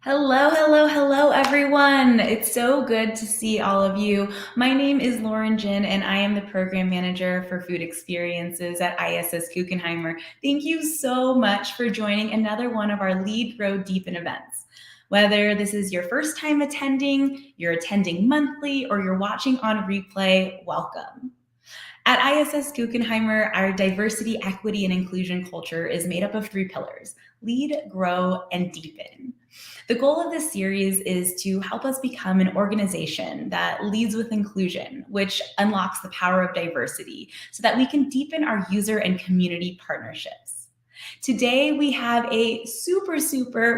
Hello, hello, hello, everyone. It's so good to see all of you. My name is Lauren Jin, and I am the Program Manager for Food Experiences at ISS Guggenheimer. Thank you so much for joining another one of our Lead, Grow, Deepen events. Whether this is your first time attending, you're attending monthly, or you're watching on replay, welcome. At ISS Guggenheimer, our diversity, equity, and inclusion culture is made up of 3 pillars: lead, grow, and deepen. The goal of this series is to help us become an organization that leads with inclusion, which unlocks the power of diversity so that we can deepen our user and community partnerships. Today, we have a super,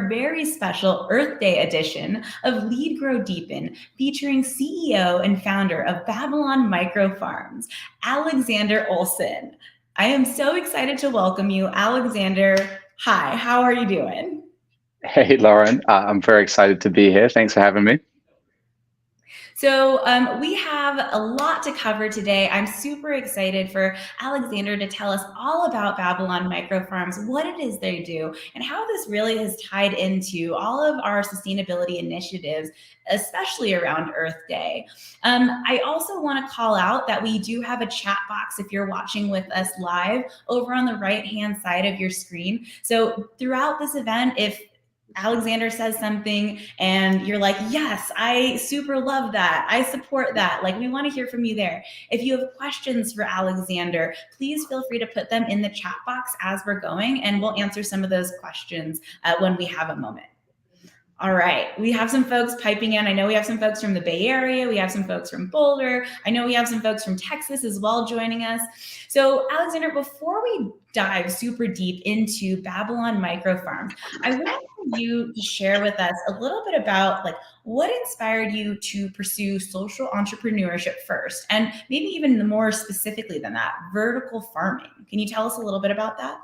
very special Earth Day edition of Lead, Grow, Deepen, featuring CEO and founder of Babylon Micro Farms, Alexander Olesen. I am so excited to welcome you, Alexander. Hi, how are you doing? Hey, Lauren. I'm very excited to be here. Thanks for having me. So we have a lot to cover today. I'm super excited for Alexander to tell us all about Babylon Micro Farms, what it is they do, and how this really has tied into all of our sustainability initiatives, especially around Earth Day. I also want to call out that we do have a chat box if you're watching with us live over on the right-hand side of your screen. So throughout this event, if Alexander says something and you're like, yes, I super love that, I support that, like, we want to hear from you there. If you have questions for Alexander, please feel free to put them in the chat box as we're going, and we'll answer some of those questions when we have a moment. All right, we have some folks piping in. I know we have some folks from the Bay Area. We have some folks from Boulder. I know we have some folks from Texas as well joining us. So Alexander, before we dive super deep into Babylon Micro Farms, I want you to share with us a little bit about what inspired you to pursue social entrepreneurship first, and maybe even more specifically than that, vertical farming. Can you tell us a little bit about that?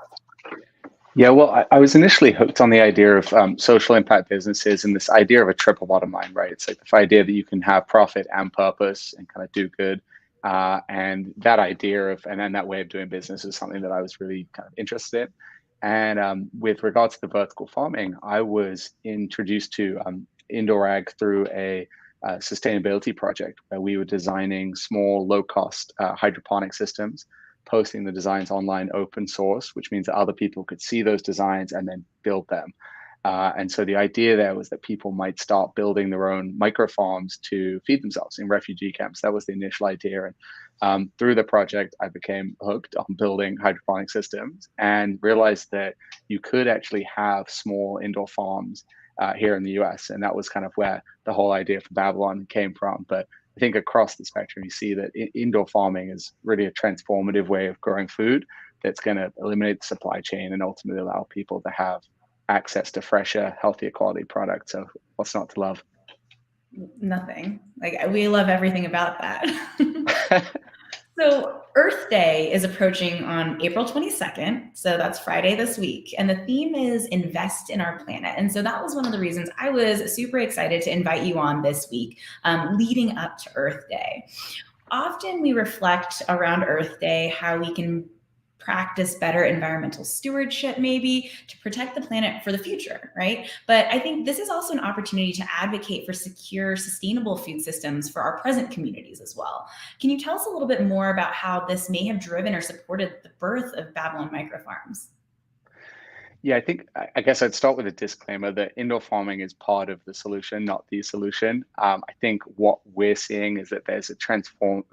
Yeah, well, I was initially hooked on the idea of social impact businesses and this idea of a triple bottom line, right? It's like the idea that you can have profit and purpose and kind of do good. And that idea of, and then that way of doing business is something that I was really kind of interested in. And with regards to the vertical farming, I was introduced to indoor ag through a sustainability project where we were designing small, low-cost hydroponic systems, posting the designs online open source, which means that other people could see those designs and then build them. And so the idea there was that people might start building their own micro farms to feed themselves in refugee camps. That was the initial idea. And through the project, I became hooked on building hydroponic systems and realized that you could actually have small indoor farms here in the US. And that was kind of where the whole idea for Babylon came from. But I think across the spectrum, you see that indoor farming is really a transformative way of growing food that's going to eliminate the supply chain and ultimately allow people to have access to fresher, healthier quality products. So what's not to love? Nothing. Like we love everything about that. So, Earth Day is approaching on April 22nd. So, that's Friday this week. And the theme is Invest in Our Planet. And so, that was one of the reasons I was super excited to invite you on this week, leading up to Earth Day. Often we reflect around Earth Day how we can practice better environmental stewardship, maybe to protect the planet for the future, right? But I think this is also an opportunity to advocate for secure, sustainable food systems for our present communities as well. Can you tell us a little bit more about how this may have driven or supported the birth of Babylon microfarms? Yeah, I think I guess I'd start with a disclaimer that indoor farming is part of the solution, not the solution. I think what we're seeing is that there's a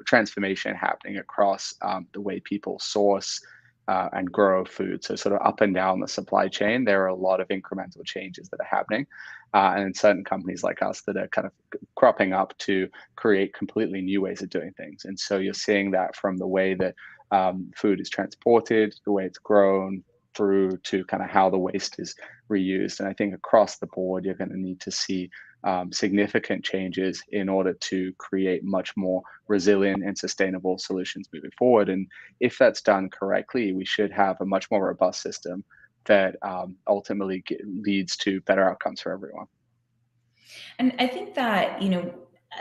transformation happening across the way people source and grow food. So sort of up and down the supply chain, there are a lot of incremental changes that are happening, and certain companies like us that are kind of cropping up to create completely new ways of doing things. And so you're seeing that from the way that food is transported, the way it's grown, through to kind of how the waste is reused. And I think across the board, you're going to need to see significant changes in order to create much more resilient and sustainable solutions moving forward. And if that's done correctly, we should have a much more robust system that ultimately leads to better outcomes for everyone. And I think that,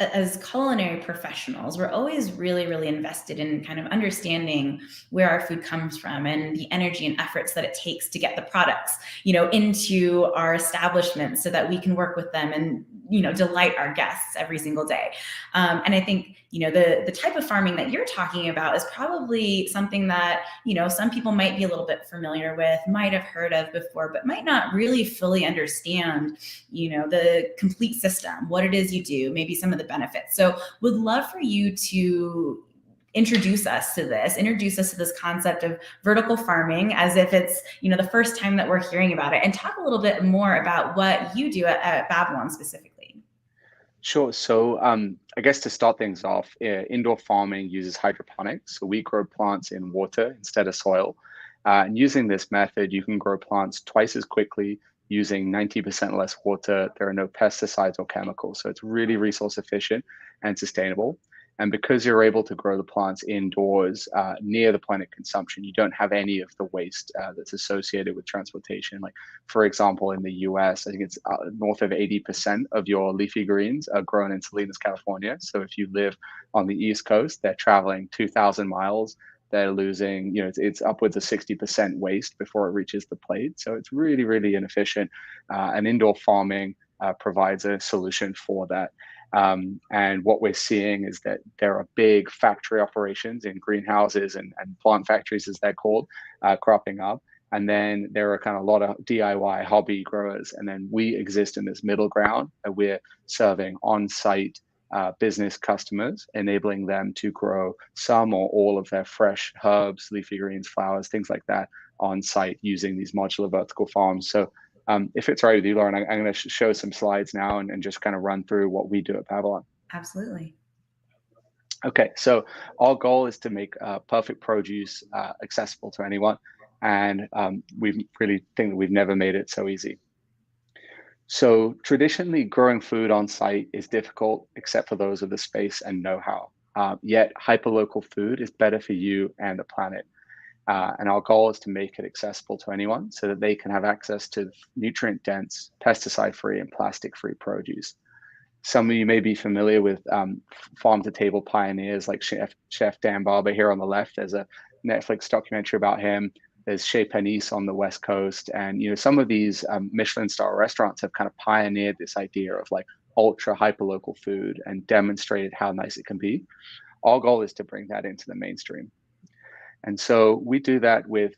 as culinary professionals, we're always really, really invested in kind of understanding where our food comes from and the energy and efforts that it takes to get the products, into our establishments so that we can work with them and, delight our guests every single day. And I think, the type of farming that you're talking about is probably something that, some people might be a little bit familiar with, might have heard of before, but might not really fully understand, the complete system, what it is you do, maybe some of the benefits. So would love for you to introduce us to this concept of vertical farming as if it's, the first time that we're hearing about it, and talk a little bit more about what you do at Babylon specifically. Sure. So, I guess to start things off, indoor farming uses hydroponics. So we grow plants in water instead of soil. And using this method, you can grow plants twice as quickly using 90% less water. There are no pesticides or chemicals. So it's really resource efficient and sustainable. And because you're able to grow the plants indoors near the point of consumption, you don't have any of the waste that's associated with transportation. Like, for example, in the US, I think it's north of 80% of your leafy greens are grown in Salinas, California. So if you live on the East Coast, they're traveling 2,000 miles. They're losing, it's upwards of 60% waste before it reaches the plate. So it's really, really inefficient. And indoor farming provides a solution for that. And what we're seeing is that there are big factory operations in greenhouses and plant factories, as they're called, cropping up. And then there are kind of a lot of DIY hobby growers. And then we exist in this middle ground where we're serving on site business customers, enabling them to grow some or all of their fresh herbs, leafy greens, flowers, things like that on site using these modular vertical farms. So if it's right with you, Lauren, I'm going to show some slides now and just kind of run through what we do at Babylon. Absolutely. Okay, so our goal is to make perfect produce accessible to anyone. And we really think that we've never made it so easy. So traditionally, growing food on site is difficult, except for those with the space and know-how. Yet hyperlocal food is better for you and the planet. And our goal is to make it accessible to anyone so that they can have access to nutrient-dense, pesticide-free, and plastic-free produce. Some of you may be familiar with farm-to-table pioneers like Chef Dan Barber here on the left. There's a Netflix documentary about him. There's Chez Panisse on the West Coast. And some of these Michelin-star restaurants have kind of pioneered this idea of like ultra hyperlocal food and demonstrated how nice it can be. Our goal is to bring that into the mainstream. And so we do that with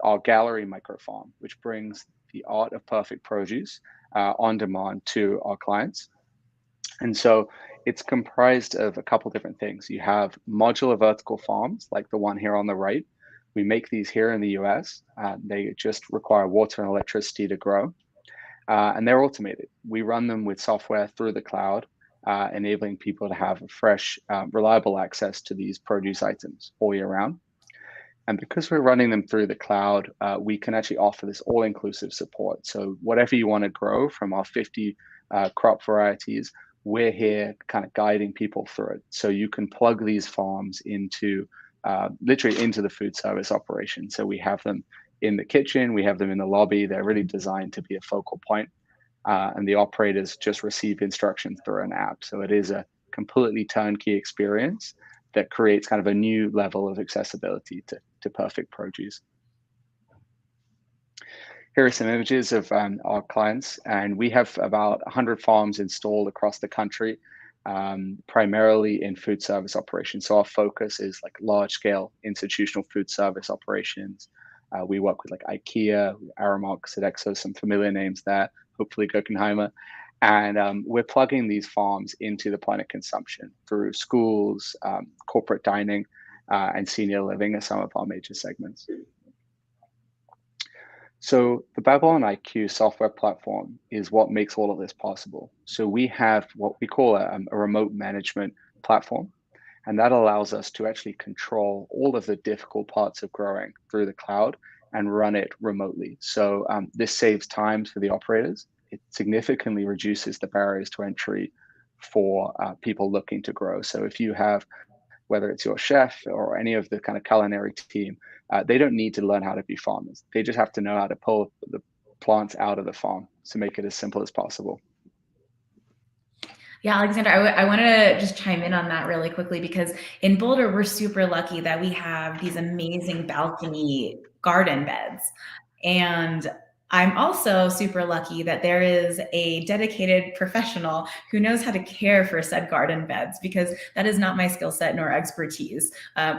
our gallery microfarm, which brings the art of perfect produce on demand to our clients. And so it's comprised of a couple different things. You have modular vertical farms, like the one here on the right. We make these here in the US. They just require water and electricity to grow. And they're automated. We run them with software through the cloud, enabling people to have fresh, reliable access to these produce items all year round. And because we're running them through the cloud, we can actually offer this all-inclusive support. So whatever you want to grow from our 50 crop varieties, we're here kind of guiding people through it. So you can plug these farms into literally into the food service operation. So we have them in the kitchen, we have them in the lobby. They're really designed to be a focal point, and the operators just receive instructions through an app. So it is a completely turnkey experience that creates kind of a new level of accessibility to perfect produce. Here are some images of our clients, and we have about 100 farms installed across the country, primarily in food service operations. So our focus is like large scale institutional food service operations. We work with like IKEA, Aramark, Sodexo, some familiar names there, hopefully Guggenheimer. And we're plugging these farms into the point of consumption through schools, corporate dining, and senior living are some of our major segments. So the Babylon IQ software platform is what makes all of this possible. So we have what we call a remote management platform, and that allows us to actually control all of the difficult parts of growing through the cloud and run it remotely. So this saves time for the operators. It significantly reduces the barriers to entry for people looking to grow. So if you have, whether it's your chef or any of the kind of culinary team, they don't need to learn how to be farmers. They just have to know how to pull the plants out of the farm to make it as simple as possible. Yeah, Alexander, I want to just chime in on that really quickly because in Boulder, we're super lucky that we have these amazing balcony garden beds. And I'm also super lucky that there is a dedicated professional who knows how to care for said garden beds because that is not my skill set nor expertise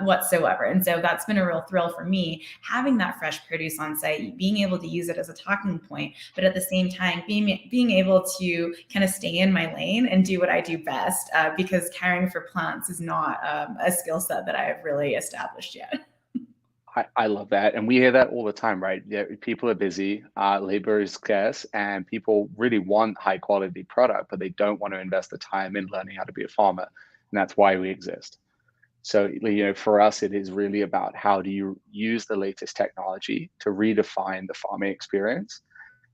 whatsoever. And so that's been a real thrill for me, having that fresh produce on site, being able to use it as a talking point, but at the same time, being able to kind of stay in my lane and do what I do best because caring for plants is not a skill set that I have really established yet. I love that. And we hear that all the time, right? Yeah, people are busy, labor is scarce, and people really want high quality product, but they don't want to invest the time in learning how to be a farmer. And that's why we exist. So, for us, it is really about how do you use the latest technology to redefine the farming experience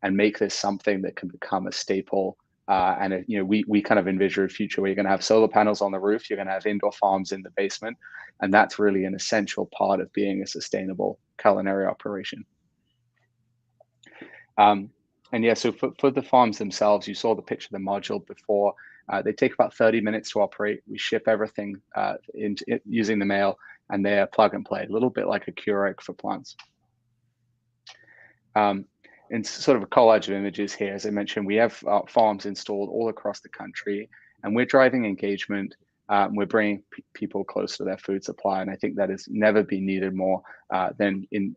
and make this something that can become a staple. We kind of envision a future where you're going to have solar panels on the roof, you're going to have indoor farms in the basement, and that's really an essential part of being a sustainable culinary operation. So for the farms themselves, you saw the picture of the module before. They take about 30 minutes to operate. We ship everything using the mail, and they're plug and play, a little bit like a Keurig for plants. And sort of a collage of images here. As I mentioned, we have farms installed all across the country, and we're driving engagement. We're bringing people close to their food supply, and I think that has never been needed more than in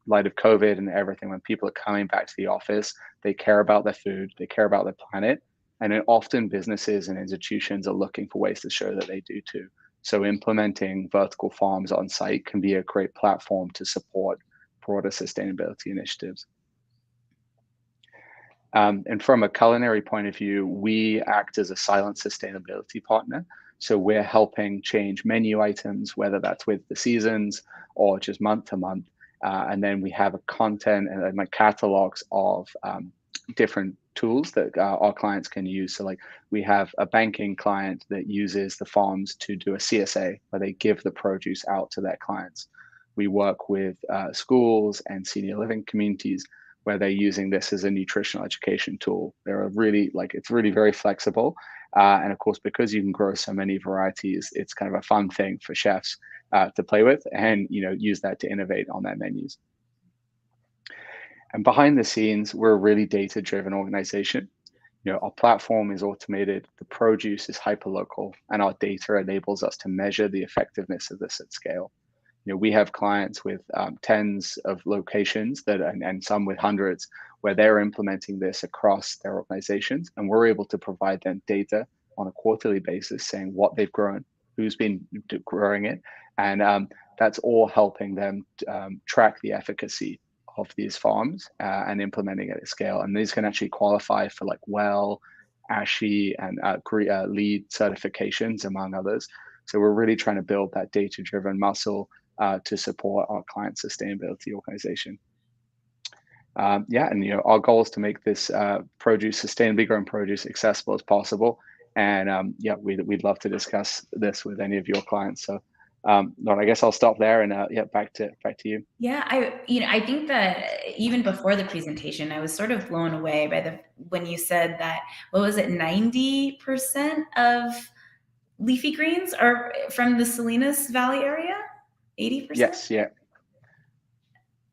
light of COVID and everything. When people are coming back to the office, they care about their food, they care about their planet, and often businesses and institutions are looking for ways to show that they do too. So implementing vertical farms on site can be a great platform to support broader sustainability initiatives. And from a culinary point of view, we act as a silent sustainability partner. So we're helping change menu items, whether that's with the seasons or just month to month. And then we have a content and like catalogs of different tools that our clients can use. So like we have a banking client that uses the farms to do a CSA, where they give the produce out to their clients. We work with schools and senior living communities where they're using this as a nutritional education tool. They're really it's really very flexible. And of course, because you can grow so many varieties, it's kind of a fun thing for chefs to play with and use that to innovate on their menus. And behind the scenes, we're a really data-driven organization. Our platform is automated, the produce is hyperlocal, and our data enables us to measure the effectiveness of this at scale. We have clients with tens of locations and some with hundreds where they're implementing this across their organizations, and we're able to provide them data on a quarterly basis saying what they've grown, who's been growing it, and that's all helping them track the efficacy of these farms and implementing it at scale. And these can actually qualify for like WELL, ASHI, and LEED certifications, among others. So we're really trying to build that data-driven muscle to support our client sustainability organization. Yeah, and our goal is to make this produce, sustainably grown produce, accessible as possible. And yeah, we'd love to discuss this with any of your clients. So, Lauren, I guess I'll stop there, and yeah, back to you. Yeah, I think that even before the presentation, I was sort of blown away by when you said that, what was it, 90% of leafy greens are from the Salinas Valley area? 80%? Yes, yeah,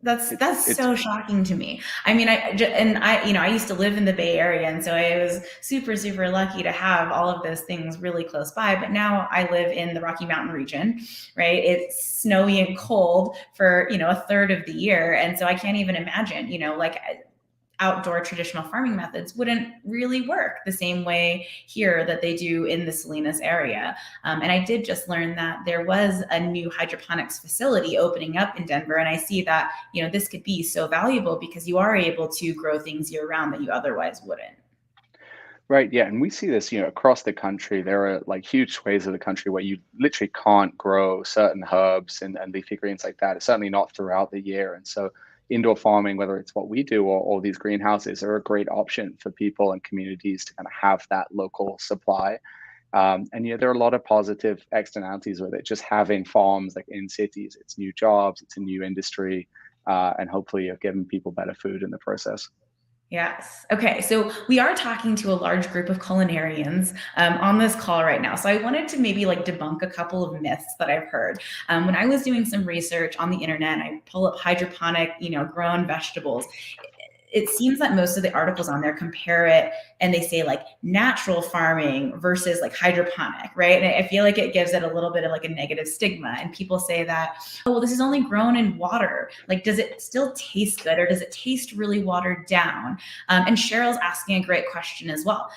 That's it's so shocking to me. I mean, I used to live in the Bay Area, and so I was super, super lucky to have all of those things really close by. But now I live in the Rocky Mountain region, right? It's snowy and cold for, a third of the year. And so I can't even imagine, like outdoor traditional farming methods wouldn't really work the same way here that they do in the Salinas area. And I did just learn that there was a new hydroponics facility opening up in Denver. And I see that, this could be so valuable because you are able to grow things year round that you otherwise wouldn't. right. Yeah, and we see this, across the country. There are like huge swathes of the country where you literally can't grow certain herbs and leafy greens like that. It's certainly not throughout the year, and so indoor farming, whether it's what we do or these greenhouses, are a great option for people and communities to kind of have that local supply. And there are a lot of positive externalities with it. Just having farms like in cities, it's new jobs, it's a new industry, and hopefully you're giving people better food in the process. Yes. Okay. So we are talking to a large group of culinarians on this call right now. So I wanted to maybe like debunk a couple of myths that I've heard. When I was doing some research on the internet, I pull up hydroponic, grown vegetables. It seems that most of the articles on there compare it and they say like natural farming versus like hydroponic, right? And I feel like it gives it a little bit of like a negative stigma. And people say that, oh, well, this is only grown in water. Like, does it still taste good or does it taste really watered down? And Cheryl's asking a great question as well.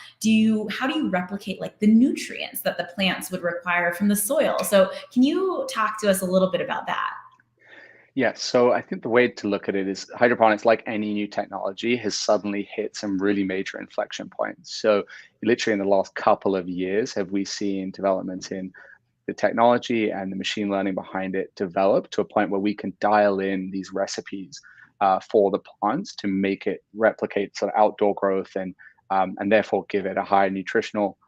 How do you replicate like the nutrients that the plants would require from the soil? So can you talk to us a little bit about that? Yeah, so I think the way to look at it is hydroponics, like any new technology, has suddenly hit some really major inflection points. So, literally, in the last couple of years, have we seen developments in the technology and the machine learning behind it develop to a point where we can dial in these recipes for the plants to make it replicate sort of outdoor growth and therefore give it a higher nutritional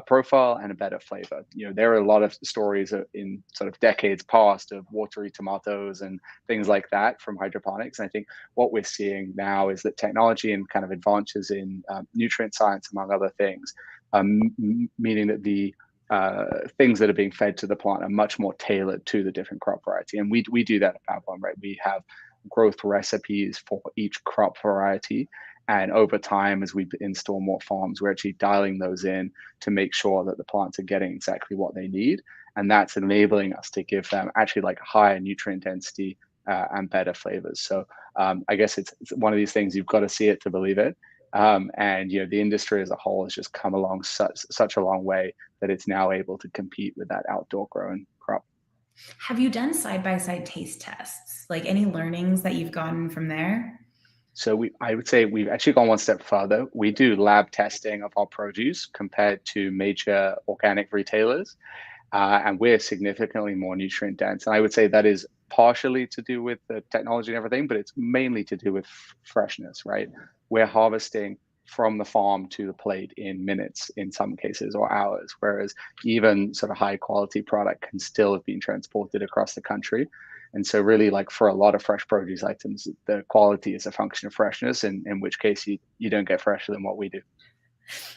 profile and a better flavor. There are a lot of stories in sort of decades past of watery tomatoes and things like that from hydroponics. And I think what we're seeing now is that technology and kind of advances in nutrient science, among other things, meaning that the things that are being fed to the plant are much more tailored to the different crop variety. And we do that at Babylon, right? We have growth recipes for each crop variety. And over time, as we install more farms, we're actually dialing those in to make sure that the plants are getting exactly what they need. And that's enabling us to give them actually like higher nutrient density and better flavors. So I guess it's one of these things, you've got to see it to believe it. And the industry as a whole has just come along such a long way that it's now able to compete with that outdoor grown crop. Have you done side-by-side taste tests? Like any learnings that you've gotten from there? So I would say we've actually gone one step further. We do lab testing of our produce compared to major organic retailers, and we're significantly more nutrient dense. And I would say that is partially to do with the technology and everything, but it's mainly to do with freshness, right? We're harvesting from the farm to the plate in minutes in some cases or hours, whereas even sort of high quality product can still have been transported across the country. And so really like for a lot of fresh produce items, the quality is a function of freshness, in which case you don't get fresher than what we do.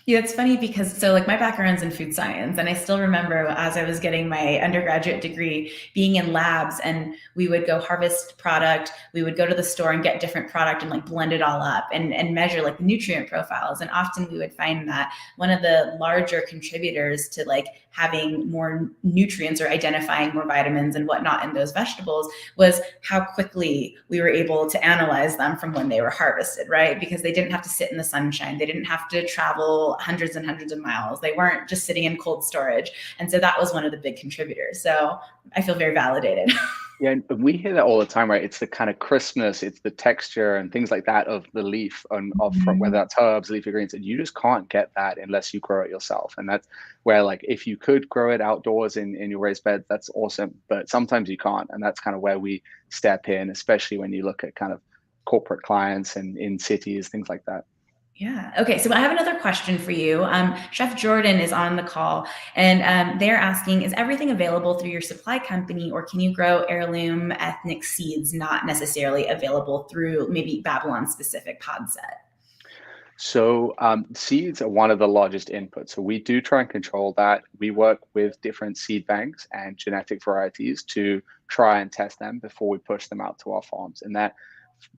Yeah, it's funny because so like my background's in food science, and I still remember as I was getting my undergraduate degree being in labs, and we would go harvest product, we would go to the store and get different product and like blend it all up and measure like the nutrient profiles. And often we would find that one of the larger contributors to like having more nutrients or identifying more vitamins and whatnot in those vegetables was how quickly we were able to analyze them from when they were harvested, right? Because they didn't have to sit in the sunshine, they didn't have to travel travel hundreds and hundreds of miles. They weren't just sitting in cold storage. And so that was one of the big contributors. So I feel very validated. Yeah, and we hear that all the time, right? It's the kind of crispness, it's the texture and things like that of the leaf and of from whether that's herbs, leafy greens, and you just can't get that unless you grow it yourself. And that's where, like, if you could grow it outdoors in your raised bed, that's awesome. But sometimes you can't, and that's kind of where we step in, especially when you look at kind of corporate clients and in cities, things like that. Yeah. Okay. So I have another question for you. Chef Jordan is on the call, and they're asking, is everything available through your supply company, or can you grow heirloom ethnic seeds not necessarily available through maybe Babylon specific pod set? So seeds are one of the largest inputs. So we do try and control that. We work with different seed banks and genetic varieties to try and test them before we push them out to our farms. And that,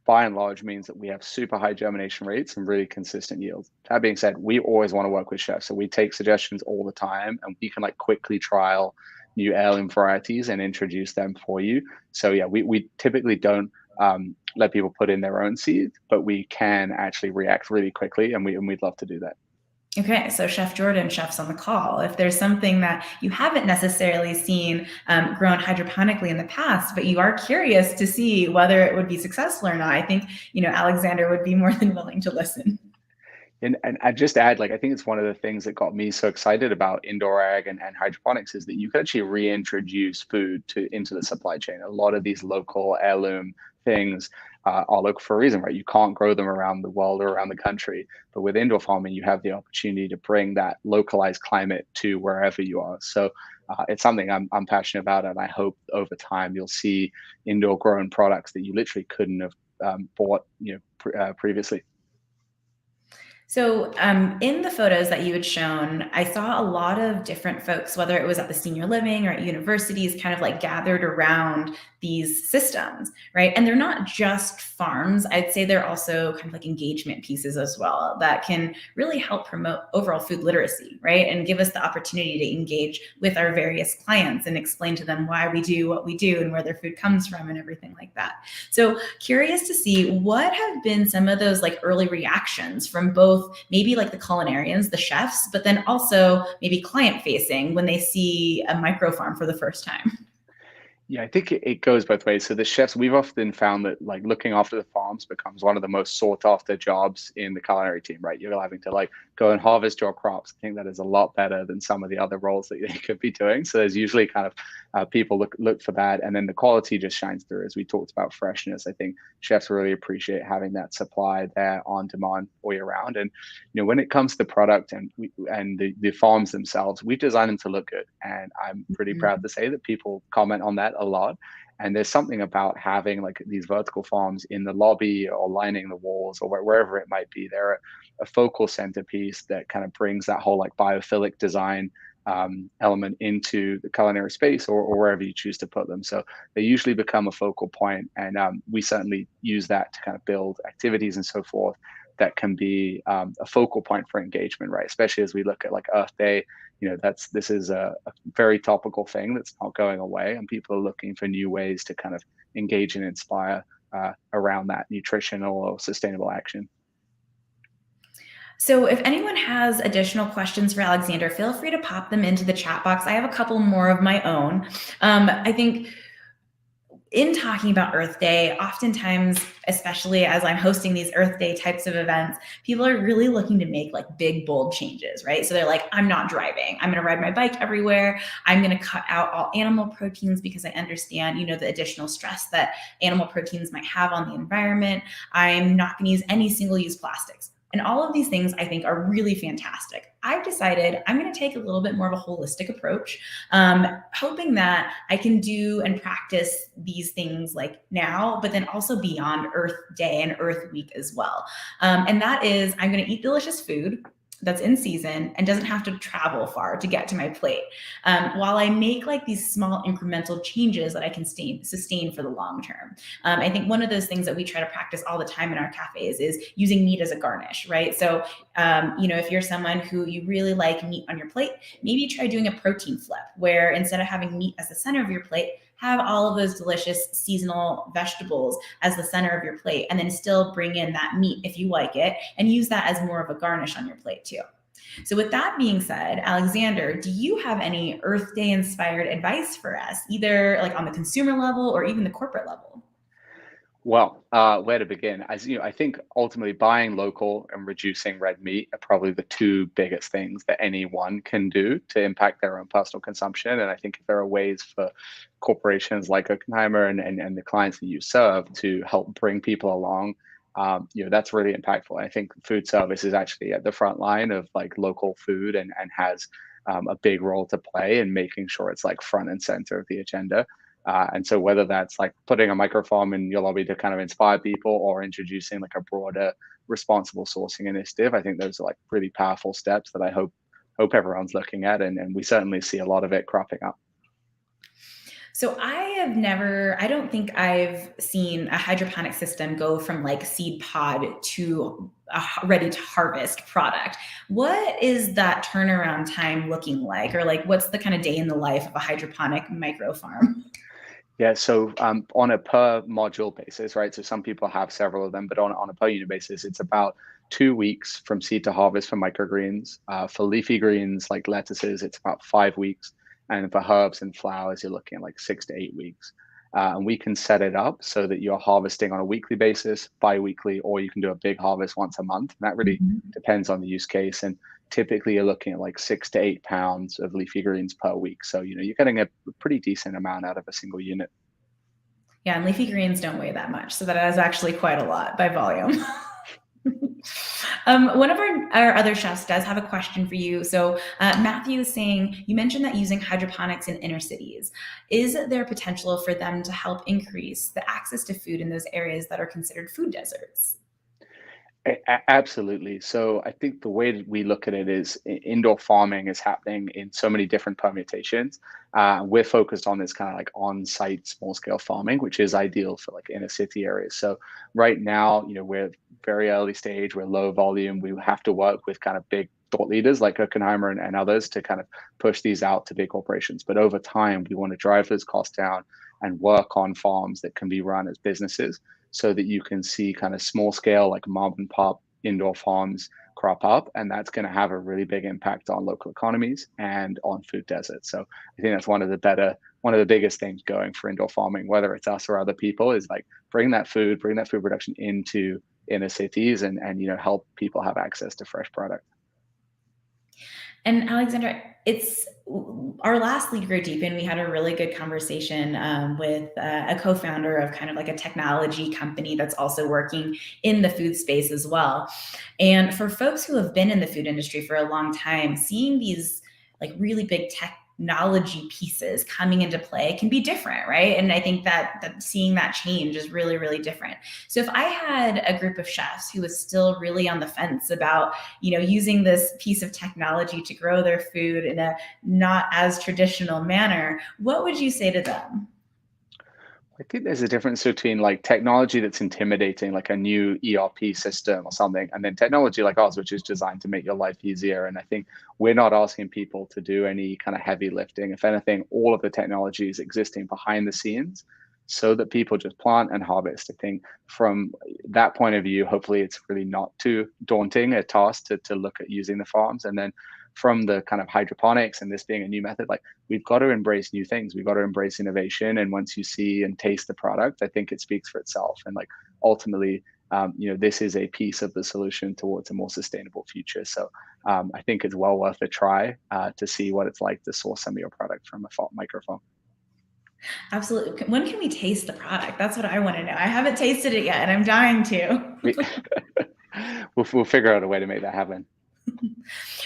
by and large, means that we have super high germination rates and really consistent yields. That being said, we always want to work with chefs. So we take suggestions all the time, and we can like quickly trial new heirloom varieties and introduce them for you. So yeah, we typically don't let people put in their own seed, but we can actually react really quickly, and we'd love to do that. Okay, so Chef Jordan, chefs on the call, if there's something that you haven't necessarily seen grown hydroponically in the past, but you are curious to see whether it would be successful or not, I think, Alexander would be more than willing to listen. And I just add, like, I think it's one of the things that got me so excited about indoor ag and hydroponics is that you can actually reintroduce food into the supply chain. A lot of these local heirloom things are local for a reason, right? You can't grow them around the world or around the country, but with indoor farming, you have the opportunity to bring that localized climate to wherever you are. So it's something I'm passionate about, and I hope over time you'll see indoor grown products that you literally couldn't have bought, previously. So, in the photos that you had shown, I saw a lot of different folks, whether it was at the senior living or at universities, kind of like gathered around these systems, right? And they're not just farms. I'd say they're also kind of like engagement pieces as well that can really help promote overall food literacy, right? And give us the opportunity to engage with our various clients and explain to them why we do what we do and where their food comes from and everything like that. So, curious to see what have been some of those like early reactions from both maybe like the culinarians, the chefs, but then also maybe client facing when they see a micro farm for the first time. Yeah, I think it goes both ways. So the chefs, we've often found that like looking after the farms becomes one of the most sought after jobs in the culinary team, right? You're having to like go and harvest your crops. I think that is a lot better than some of the other roles that they could be doing. So there's usually kind of people look for that, and then the quality just shines through. As we talked about freshness, I think chefs really appreciate having that supply there on demand all year round. And when it comes to product and the farms themselves, we design them to look good, and I'm pretty proud to say that people comment on that a lot. And there's something about having like these vertical farms in the lobby or lining the walls or wherever it might be. They're a focal centerpiece that kind of brings that whole like biophilic design element into the culinary space or wherever you choose to put them. So they usually become a focal point, and we certainly use that to kind of build activities and so forth that can be a focal point for engagement, right? Especially as we look at like Earth Day, this is a very topical thing that's not going away, and people are looking for new ways to kind of engage and inspire around that nutritional or sustainable action. So if anyone has additional questions for Alexander, feel free to pop them into the chat box. I have a couple more of my own. I think in talking about Earth Day, oftentimes, especially as I'm hosting these Earth Day types of events, people are really looking to make like big, bold changes, right? So they're like, I'm not driving. I'm going to ride my bike everywhere. I'm going to cut out all animal proteins because I understand, the additional stress that animal proteins might have on the environment. I'm not going to use any single-use plastics. And all of these things I think are really fantastic. I've decided I'm going to take a little bit more of a holistic approach, hoping that I can do and practice these things like now, but then also beyond Earth Day and Earth Week as well. And that is, I'm going to eat delicious food that's in season and doesn't have to travel far to get to my plate. While I make like these small incremental changes that I can sustain for the long term. I think one of those things that we try to practice all the time in our cafes is using meat as a garnish, right? So, if you're someone who you really like meat on your plate, maybe try doing a protein flip where instead of having meat as the center of your plate, have all of those delicious seasonal vegetables as the center of your plate, and then still bring in that meat if you like it and use that as more of a garnish on your plate too. So, with that being said, Alexander, do you have any Earth Day inspired advice for us, either like on the consumer level or even the corporate level? Well, where to begin? As you know, I think ultimately buying local and reducing red meat are probably the two biggest things that anyone can do to impact their own personal consumption. And I think if there are ways for corporations like Oppenheimer and the clients that you serve to help bring people along, that's really impactful. I think food service is actually at the front line of like local food and has a big role to play in making sure it's like front and center of the agenda. And so whether that's like putting a microfarm in your lobby to kind of inspire people or introducing like a broader responsible sourcing initiative, I think those are like really powerful steps that I hope everyone's looking at. And we certainly see a lot of it cropping up. So I don't think I've seen a hydroponic system go from like seed pod to a ready to harvest product. What is that turnaround time looking like? Or like what's the kind of day in the life of a hydroponic micro farm? Yeah, so on a per module basis, right? So some people have several of them, but on a per unit basis, it's about 2 weeks from seed to harvest for microgreens. For leafy greens like lettuces, it's about 5 weeks. And for herbs and flowers, you're looking at like 6 to 8 weeks. And we can set it up so that you're harvesting on a weekly basis, bi-weekly, or you can do a big harvest once a month. And that really Mhm. depends on the use case. And typically you're looking at like 6 to 8 pounds of leafy greens per week. So, you're getting a pretty decent amount out of a single unit. Yeah, and leafy greens don't weigh that much. So that is actually quite a lot by volume. One of our other chefs does have a question for you. So, Matthew is saying, you mentioned that using hydroponics in inner cities. Is there potential for them to help increase the access to food in those areas that are considered food deserts? Absolutely. So I think the way that we look at it is indoor farming is happening in so many different permutations. We're focused on this kind of like on-site small-scale farming, which is ideal for like inner city areas. So right now, we're very early stage, we're low volume. We have to work with kind of big thought leaders like Oppenheimer and others to kind of push these out to big corporations. But over time, we want to drive those costs down and work on farms that can be run as businesses so that you can see kind of small scale, like mom and pop indoor farms crop up. And that's going to have a really big impact on local economies and on food deserts. So I think that's one of the biggest things going for indoor farming, whether it's us or other people, is like bring that food production into inner cities and help people have access to fresh product. And Alexandra, it's our last lead grow Deepen. We had a really good conversation with a co-founder of kind of like a technology company that's also working in the food space as well. And for folks who have been in the food industry for a long time, seeing these like really big technology pieces coming into play can be different, right? And I think that seeing that change is really, really different. So if I had a group of chefs who was still really on the fence about, using this piece of technology to grow their food in a not as traditional manner, what would you say to them? I think there's a difference between like technology that's intimidating, like a new ERP system or something, and then technology like ours, which is designed to make your life easier. And I think we're not asking people to do any kind of heavy lifting. If anything, all of the technology is existing behind the scenes so that people just plant and harvest. I think from that point of view, hopefully it's really not too daunting a task to look at using the farms. And then from the kind of hydroponics and this being a new method, like we've got to embrace new things. We've got to embrace innovation. And once you see and taste the product, I think it speaks for itself. And like ultimately, this is a piece of the solution towards a more sustainable future. So I think it's well worth a try to see what it's like to source some of your product from a microphone. Absolutely. When can we taste the product? That's what I want to know. I haven't tasted it yet and I'm dying to. We, we'll figure out a way to make that happen.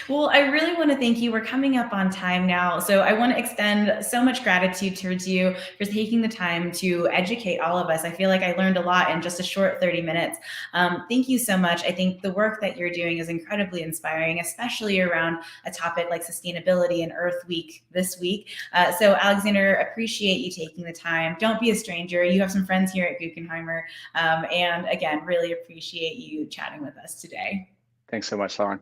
Well, I really want to thank you. We're coming up on time now. So I want to extend so much gratitude towards you for taking the time to educate all of us. I feel like I learned a lot in just a short 30 minutes. Thank you so much. I think the work that you're doing is incredibly inspiring, especially around a topic like sustainability and Earth Week this week. So Alexander, appreciate you taking the time. Don't be a stranger. You have some friends here at Guggenheimer. And again, really appreciate you chatting with us today. Thanks so much, Lauren.